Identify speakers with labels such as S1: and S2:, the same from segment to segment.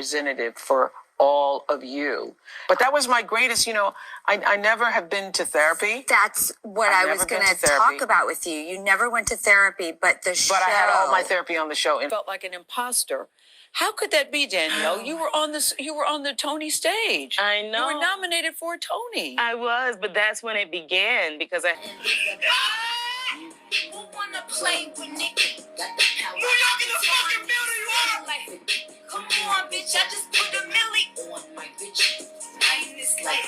S1: representative for all of you. But that was my greatest, I never have been to therapy.
S2: That's what I was going to talk about with you. You never went to therapy, but the show.
S1: But I had all my therapy on the show and felt like an imposter. How could that be, Danielle? You were on the Tony stage.
S3: I know.
S1: You were nominated for a Tony.
S3: I was, but that's when it began because I.
S4: Who wanna play with Nicky? New York in the fucking building, you are. Come on, bitch, I just put a milli on my bitch. Mine is like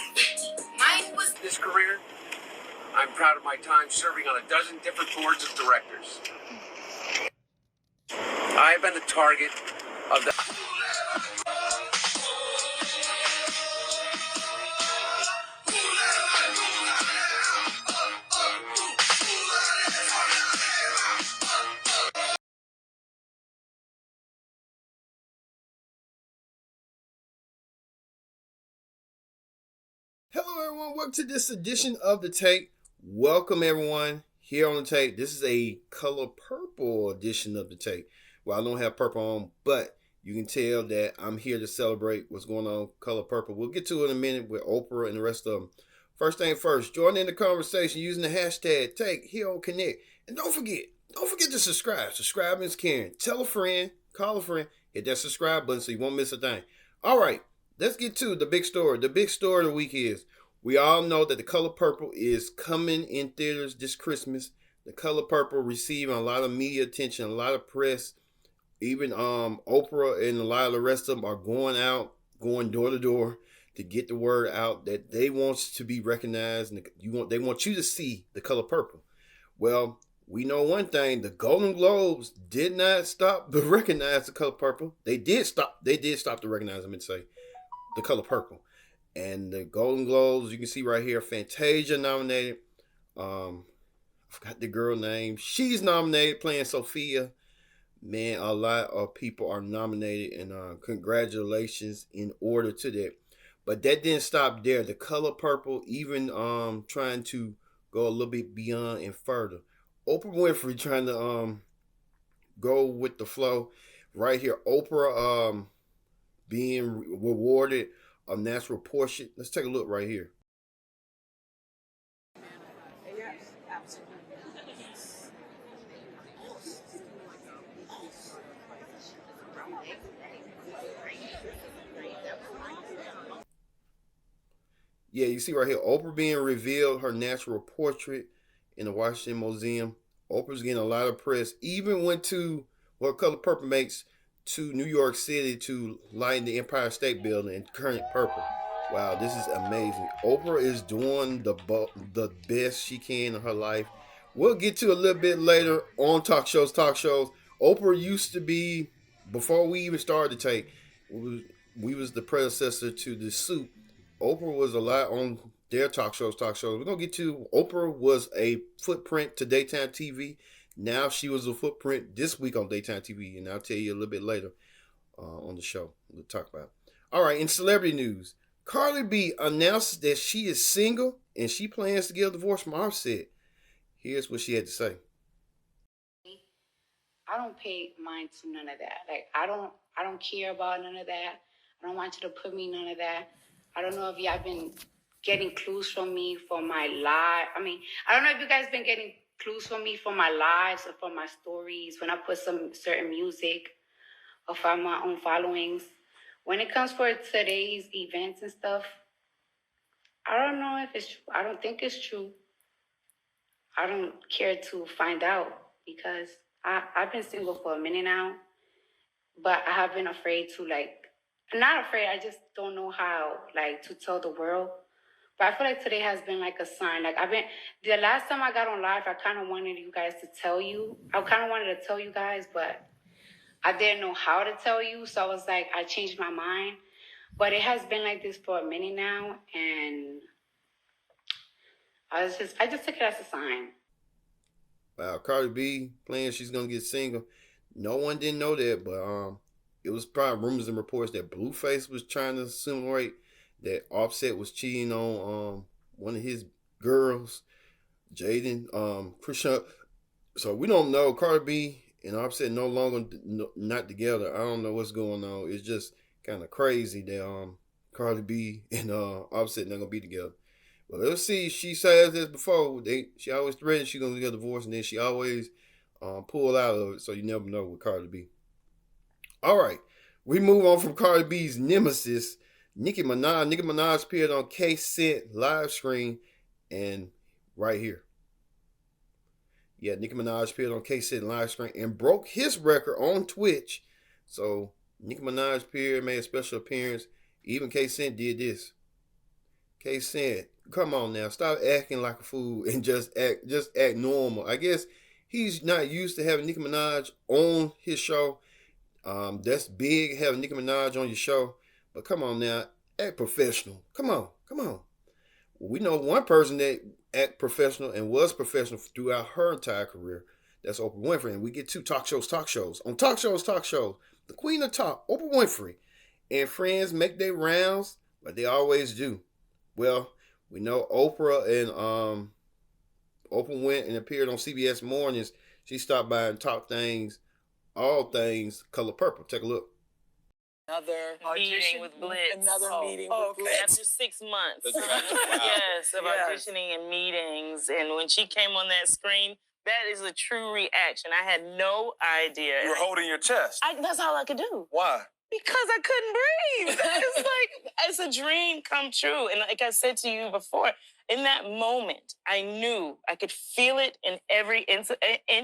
S4: mine was.
S5: This career, I'm proud of my time serving on a dozen different boards of directors. I have been the target of the.
S6: Hello everyone, welcome to this edition of The Take. Welcome everyone here on The Take. This is a color purple edition of The Take. Well, I don't have purple on, but you can tell that I'm here to celebrate what's going on color purple. We'll get to it in a minute with Oprah and the rest of them. First thing first, join in the conversation using the hashtag Take here on Connect. And don't forget to subscribe. Subscribe is caring. Tell a friend, call a friend, hit that subscribe button so you won't miss a thing. All right. Let's get to the big story. The big story of the week is we all know that The Color Purple is coming in theaters this Christmas. The Color Purple receiving a lot of media attention, a lot of press. Even Oprah and a lot of the rest of them are going door to door to get the word out that they want to be recognized and they want you to see The Color Purple. Well, we know one thing: the Golden Globes did not stop to recognize The Color Purple. They did stop to recognize them and say The Color Purple. And the Golden Globes, you can see right here, Fantasia nominated. I forgot the girl name. She's nominated playing Sophia. Man, a lot of people are nominated, and congratulations in order to that. But that didn't stop there. The Color Purple even trying to go a little bit beyond and further. Oprah Winfrey trying to go with the flow. Right here, Oprah being rewarded a natural portrait. Let's take a look right here.
S1: Yes, absolutely.
S6: Yeah, you see right here, Oprah being revealed her natural portrait in the Washington Museum. Oprah's getting a lot of press. Even went to what Color Purple makes to New York City to lighten the Empire State Building in current purple. Wow, this is amazing. Oprah is doing the best she can in her life. We'll get to a little bit later on talk shows. Oprah used to be, before we even started to take, we was the predecessor to The Soup. Oprah was a lot on their talk shows. We're going to get to, Oprah was a footprint to daytime TV. Now she was a footprint this week on daytime TV, and I'll tell you a little bit later on the show. We'll talk about it. All right, in celebrity news, CardiB announced that she is single and she plans to get a divorce from Offset. Here's what she had to say.
S7: I don't pay mind to none of that. Like I don't care about none of that. I don't want you to put me none of that. I don't know if y'all been getting clues from me for my life. I don't know if you guys been getting clues from me for my lives or for my stories when I put some certain music or for my own followings. When it comes for today's events and stuff, I don't know if it's true. I don't think it's true. I don't care to find out because I've been single for a minute now, but I have been afraid to not afraid, I just don't know how to tell the world. But I feel like today has been like a sign. The last time I got on live, I kind of wanted you guys to tell you. I kind of wanted to tell you guys, but I didn't know how to tell you. So I was like, I changed my mind. But it has been like this for a minute now. And I just took it as a sign.
S6: Wow, CardiB playing she's going to get single. No one didn't know that, but it was probably rumors and reports that Blueface was trying to insinuate that Offset was cheating on one of his girls, Jaden, Christian. So we don't know. CardiB and Offset no longer not together. I don't know what's going on. It's just kind of crazy that Cardi B and Offset not gonna be together. But let's see. She says this before. She always threatens she's gonna get a divorce, and then she always pull out of it. So you never know with Cardi B. All right, we move on from Cardi B's nemesis, Nicki Minaj. Nicki Minaj appeared on K-Cent live stream, and right here. Yeah, Nicki Minaj appeared on K-Cent live stream and broke his record on Twitch. So Nicki Minaj appeared, made a special appearance. Even K-Cent did this. K-Cent, come on now, stop acting like a fool and just act normal. I guess he's not used to having Nicki Minaj on his show. That's big having Nicki Minaj on your show. But come on now, act professional. Come on. We know one person that act professional and was professional throughout her entire career. That's Oprah Winfrey. And we get two talk shows. On talk shows, the queen of talk, Oprah Winfrey. And friends make their rounds, but they always do. Well, we know Oprah and Oprah went and appeared on CBS Mornings. She stopped by and talked all things Color Purple. Take a look.
S1: Another
S3: meeting with Blitz.
S1: Another meeting with
S3: Okay.
S1: Blitz.
S3: After 6 months.
S8: Wow.
S3: Yes, of auditioning and meetings. And when she came on that screen, that is a true reaction. I had no idea.
S8: You were holding your chest.
S3: That's all I could do.
S8: Why?
S3: Because I couldn't breathe. It's like, it's a dream come true. And like I said to you before, in that moment, I knew, I could feel it in every inch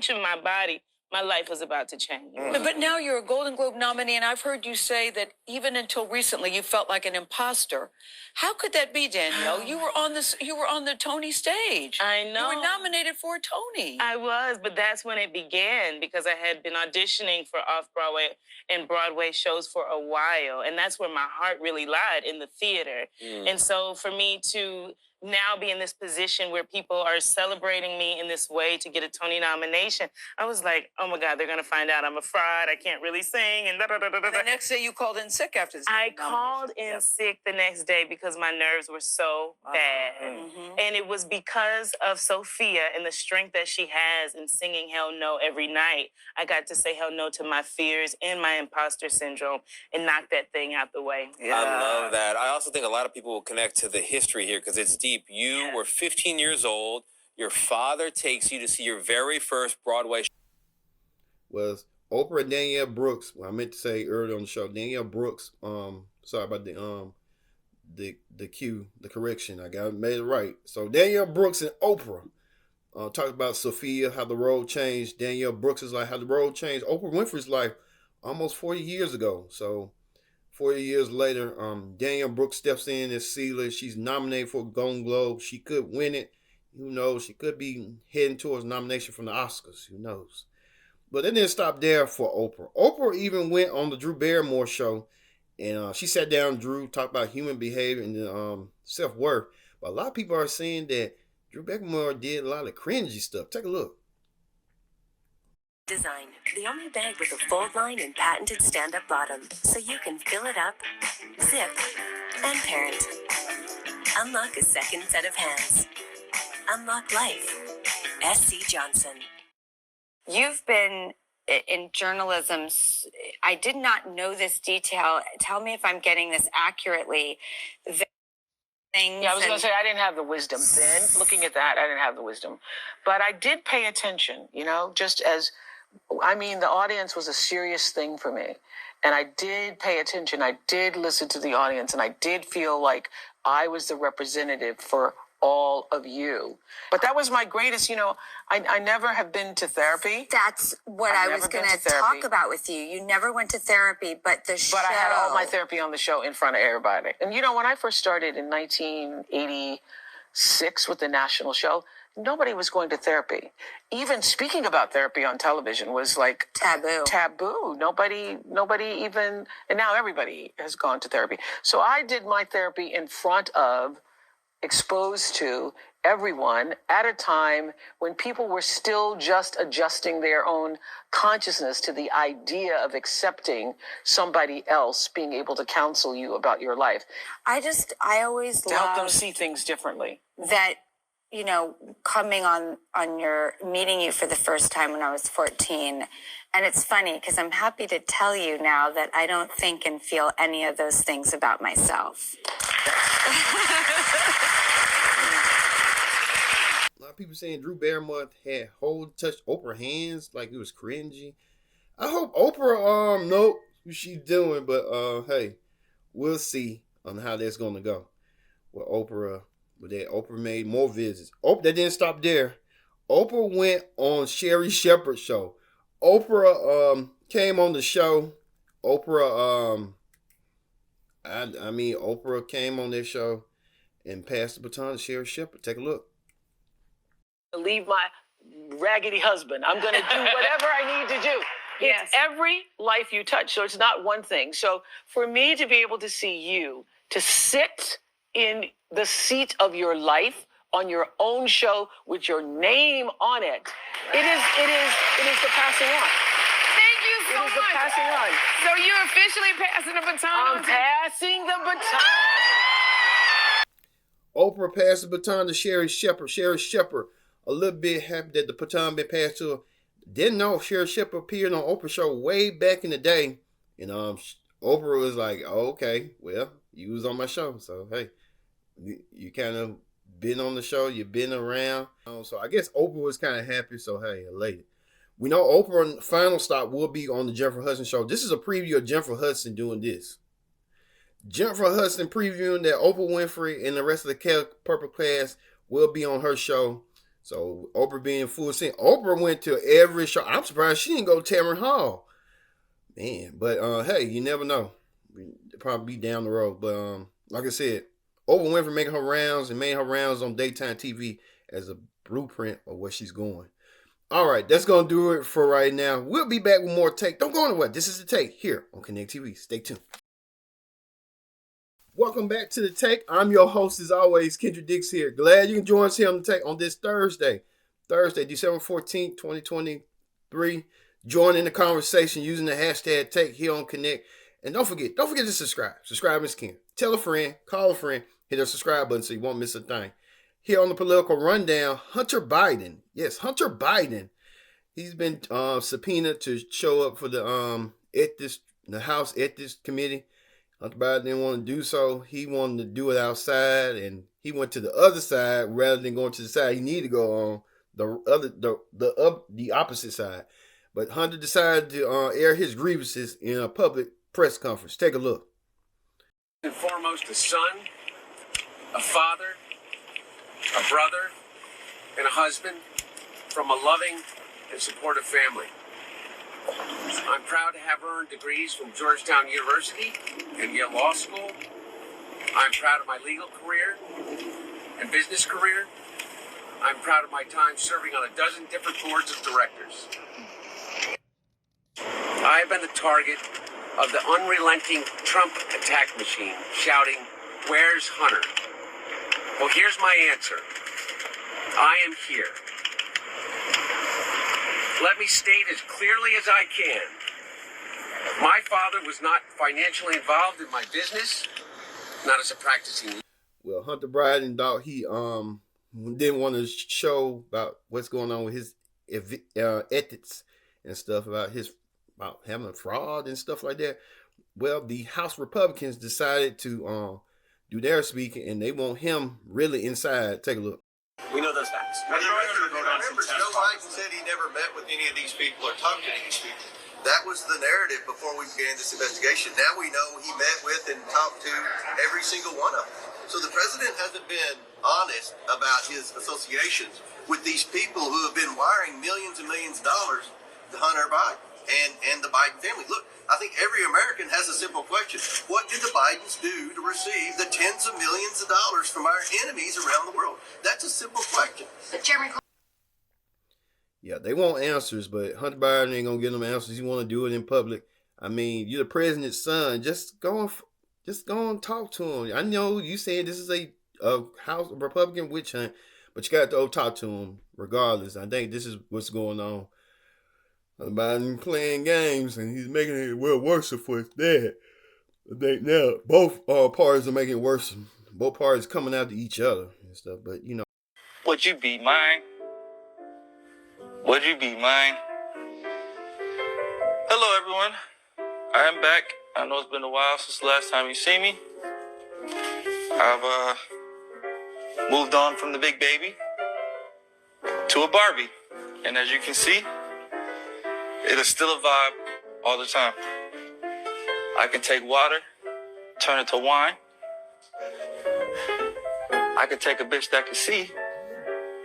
S3: of my body. My life was about to change.
S1: But now you're a Golden Globe nominee, and I've heard you say that even until recently you felt like an imposter. How could that be, Danielle? You were on the Tony stage.
S3: I know.
S1: You were nominated for a Tony.
S3: I was, but that's when it began because I had been auditioning for off-Broadway and Broadway shows for a while. And that's where my heart really lied, in the theater. And so for me to now be in this position where people are celebrating me in this way to get a Tony nomination, I was like, oh my God, they're going to find out I'm a fraud. I can't really sing. And
S1: The next day you called in sick after this.
S3: I called in sick the next day because my nerves were so bad. And it was because of Sophia and the strength that she has in singing Hell No every night. I got to say hell no to my fears and my imposter syndrome and knock that thing out the way.
S8: I love that. I also think a lot of people will connect to the history here because it's deep. You were 15 years old. Your father takes you to see your very first Broadway show.
S6: Was Oprah and Danielle Brooks. Well, I meant to say earlier on the show, Danielle Brooks. Sorry about the correction. I made it right. So Danielle Brooks and Oprah talked about Sophia, how the road changed. Danielle Brooks is like how the road changed Oprah Winfrey's life almost 40 years ago. So 40 years later, Danielle Brooks steps in as Sealer. She's nominated for a Golden Globe. She could win it. Who knows? She could be heading towards nomination from the Oscars. Who knows? But it didn't stop there for Oprah. Oprah even went on the Drew Barrymore show, and she sat down and Drew talked about human behavior and self-worth. But a lot of people are saying that Drew Barrymore did a lot of cringy stuff. Take a look.
S9: Design, the only bag with a fold line and patented stand-up bottom, so you can fill it up, zip, and parent. Unlock a second set of hands. Unlock life. S.C. Johnson.
S2: You've been in journalism. I did not know this detail. Tell me if I'm getting this accurately.
S10: Yeah, I was going to say I didn't have the wisdom then. Looking at that, I didn't have the wisdom. But I did pay attention, just as, the audience was a serious thing for me. And I did pay attention. I did listen to the audience. And I did feel like I was the representative for all of you. But that was my greatest, I never have been to therapy.
S2: That's what I was going to talk about with you. You never went to therapy, but the show.
S10: But I had all my therapy on the show in front of everybody. And when I first started in 1986 with the national show, nobody was going to therapy. Even speaking about therapy on television was like taboo. Nobody even, and now everybody has gone to therapy. So I did my therapy in front of, exposed to everyone at a time when people were still just adjusting their own consciousness to the idea of accepting somebody else being able to counsel you about your life.
S2: I always
S10: to help them see things differently.
S2: That coming on your meeting you for the first time when I was 14. And it's funny because I'm happy to tell you now that I don't think and feel any of those things about myself.
S6: A lot of people saying Drew Barrymore had touched Oprah hands like it was cringy. I hope Oprah know what she's doing, but hey, we'll see on how that's gonna go. With Oprah made more visits. Oprah, that didn't stop there. Oprah went on Sherri Shepherd's show. Oprah came on the show. Oprah Oprah came on their show and passed the baton to Sherri Shepherd. Take a look.
S10: Leave my raggedy husband. I'm going to do whatever I need to do.
S2: Yes.
S10: It's every life you touch, so it's not one thing. So for me to be able to see you, to sit in the seat of your life on your own show with your name on it, it is the passing on.
S4: Thank you so
S10: It is the
S4: much.
S10: passing on.
S4: So you're officially passing the baton
S10: I'm
S4: on to
S10: passing the baton.
S6: Oprah passed the baton to Sherri Shepherd. Sherri Shepherd, a little bit happy that the baton been passed to her. Didn't know Sherri Shepherd appeared on Oprah's show way back in the day. And Oprah was like, oh, okay, well, you was on my show. So, hey, you kind of been on the show. You've been around. So, I guess Oprah was kind of happy. So, hey, elated. We know Oprah's final stop will be on the Jennifer Hudson show. This is a preview of Jennifer Hudson doing this. Jennifer Hudson previewing that Oprah Winfrey and the rest of the Purple cast will be on her show. So Oprah being full scene. Oprah went to every show. I'm surprised she didn't go to Tamron Hall. Man, but hey, you never know. It'll probably be down the road. But like I said, Oprah Winfrey making her rounds and made her rounds on daytime TV as a blueprint of where she's going. All right, that's going to do it for right now. We'll be back with more Take. Don't go anywhere. This is the Take here on Connect TV. Stay tuned. Welcome back to the Take. I'm your host, as always, Kendra Dix here. Glad you can join us here on the Take on this Thursday, December 14th, 2023. Join in the conversation using the hashtag Take here on Connect. And don't forget to subscribe. Subscribe is king. Tell a friend, call a friend, hit the subscribe button so you won't miss a thing. Here on the political rundown, Hunter Biden. Yes, Hunter Biden. He's been subpoenaed to show up for the House Ethics Committee. Hunter Biden didn't want to do so. He wanted to do it outside, and he went to the other side rather than going to the side he needed to go on, the opposite side. But Hunter decided to air his grievances in a public press conference. Take a look.
S5: And foremost, a son, a father, a brother, and a husband from a loving and supportive family. I'm proud to have earned degrees from Georgetown University and Yale Law School. I'm proud of my legal career and business career. I'm proud of my time serving on a dozen different boards of directors. I have been the target of the unrelenting Trump attack machine, shouting, "Where's Hunter?" Well, here's my answer. I am here. Let me state as clearly as I can. My father was not financially involved in my business, not as a practicing.
S6: Well, Hunter Biden thought he didn't want to show about what's going on with his ethics and stuff about having a fraud and stuff like that. Well, the House Republicans decided to do their speaking, and they want him really inside. Take a look.
S11: We know those facts.
S12: Remember, Joe Biden said he never met with any of these people or talked to any of these people. That was the narrative before we began this investigation. Now we know he met with and talked to every single one of them. So the president hasn't been honest about his associations with these people who have been wiring millions and millions of dollars to Hunter Biden and the Biden family. Look, I think every American has a simple question. What did the Bidens do to receive the tens of millions of dollars from our enemies around the world? That's a simple question.
S6: Yeah, they want answers, but Hunter Biden ain't gonna give them answers. He want to do it in public. I mean, you're the president's son. Just go and talk to him. I know you saying this is a House Republican witch hunt, but you got to talk to him regardless. I think this is what's going on. Hunter Biden playing games, and he's making it worse for his dad. I think now both parties are making it worse. Both parties coming after each other and stuff. But you know.
S11: Would you be mine? Would you be mine? Hello, everyone. I am back. I know it's been a while since the last time you see me. I've moved on from the big baby to a Barbie. And as you can see, it is still a vibe all the time. I can take water, turn it to wine. I can take a bitch that can see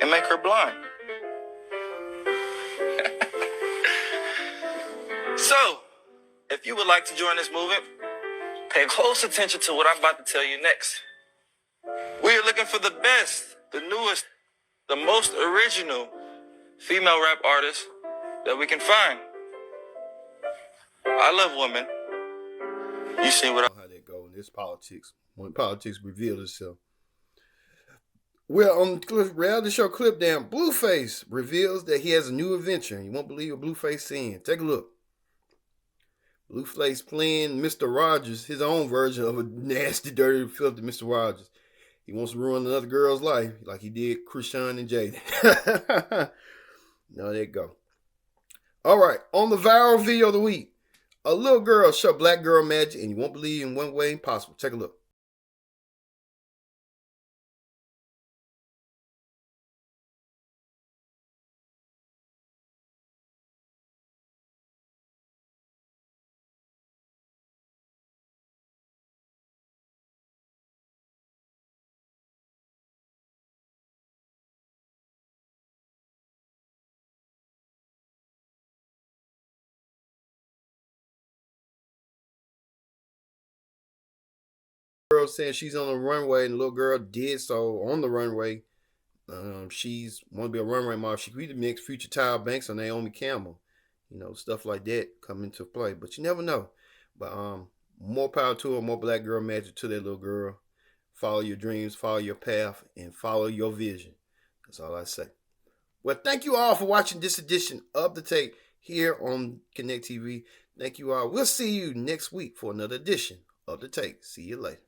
S11: and make her blind. So, if you would like to join this movement, pay close attention to what I'm about to tell you next. We are looking for the best, the newest, the most original female rap artist that we can find. I love women. You see what
S6: how that go in this politics. When politics reveals itself. Well, on the reality show Clip Down, Blueface reveals that he has a new adventure. You won't believe what Blueface saying. Take a look. Blueface playing Mr. Rogers, his own version of a nasty, dirty, filthy Mr. Rogers. He wants to ruin another girl's life like he did Krishan and Jaden. Now there you go. All right, on the viral video of the week, a little girl showed black girl magic, and you won't believe in one way possible. Take a look. Girl saying she's on the runway, and the little girl did so on the runway. She's want to be a runway model. She could mix Future Tyra Banks or Naomi Campbell. You know, stuff like that come into play. But you never know. But more power to her, more black girl magic to that little girl. Follow your dreams, follow your path, and follow your vision. That's all I say. Well, thank you all for watching this edition of The Take here on Connect TV. Thank you all. We'll see you next week for another edition of The Take. See you later.